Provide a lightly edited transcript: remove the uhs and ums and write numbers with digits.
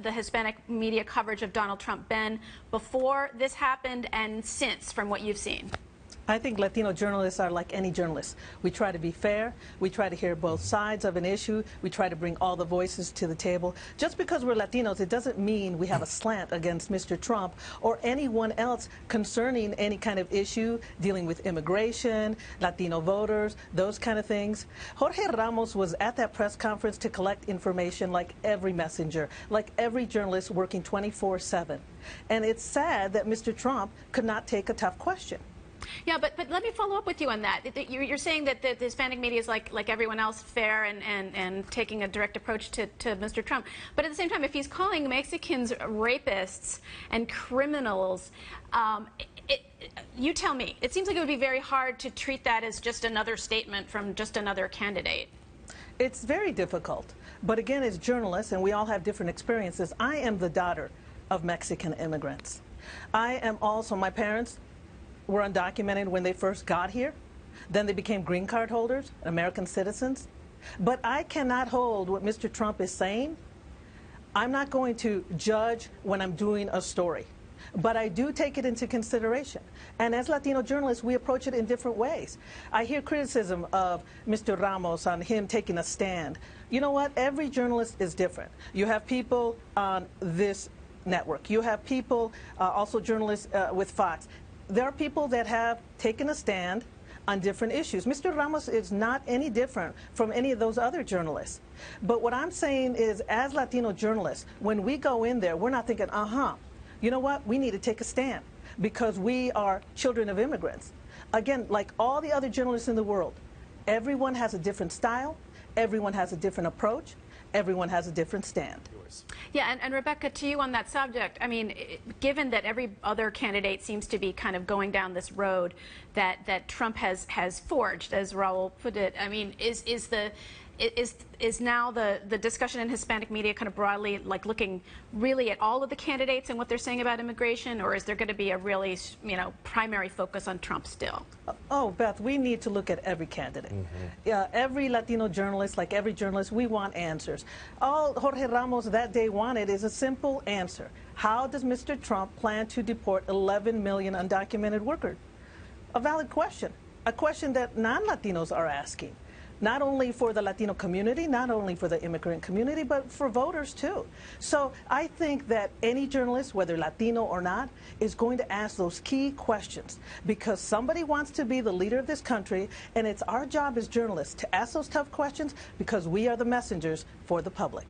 the Hispanic media coverage of Donald Trump been before this happened and since, from what you've seen? I think Latino journalists are like any journalist. We try to be fair. We try to hear both sides of an issue. We try to bring all the voices to the table. Just because we're Latinos, it doesn't mean we have a slant against Mr. Trump or anyone else concerning any kind of issue dealing with immigration, Latino voters, those kind of things. Jorge Ramos was at that press conference to collect information like every messenger, like every journalist working 24/7. And it's sad that Mr. Trump could not take a tough question. Yeah, but let me follow up with you on that. You're saying that the Hispanic media is like everyone else, fair and taking a direct approach to Mr. Trump. But at the same time, if he's calling Mexicans rapists and criminals, you tell me. It seems like it would be very hard to treat that as just another statement from just another candidate. It's very difficult. But again, as journalists, and we all have different experiences, I am the daughter of Mexican immigrants. I am also, my parents were undocumented when they first got here. Then they became green card holders, American citizens. But I cannot hold what Mr. Trump is saying. I'm not going to judge when I'm doing a story. But I do take it into consideration. And as Latino journalists, we approach it in different ways. I hear criticism of Mr. Ramos on him taking a stand. You know what? Every journalist is different. You have people on this network. You have people, also journalists with Fox. There are people that have taken a stand on different issues. Mr. Ramos is not any different from any of those other journalists. But what I'm saying is, as Latino journalists, when we go in there, we're not thinking, you know what, we need to take a stand because we are children of immigrants. Again, like all the other journalists in the world, everyone has a different style, everyone has a different approach, everyone has a different stand. Yeah, and Rebecca, to you on that subject, I mean, given that every other candidate seems to be kind of going down this road that Trump has forged, as Raul put it, I mean, is now the discussion in Hispanic media kind of broadly like looking really at all of the candidates and what they're saying about immigration, or is there going to be a really, primary focus on Trump still? Oh, Beth, we need to look at every candidate. Every Latino journalist, like every journalist, we want answers. All Jorge Ramos that day wanted is a simple answer. How does Mr. Trump plan to deport 11 million undocumented workers? A valid question, a question that non-Latinos are asking. Not only for the Latino community, not only for the immigrant community, but for voters too. So I think that any journalist, whether Latino or not, is going to ask those key questions because somebody wants to be the leader of this country, and it's our job as journalists to ask those tough questions because we are the messengers for the public.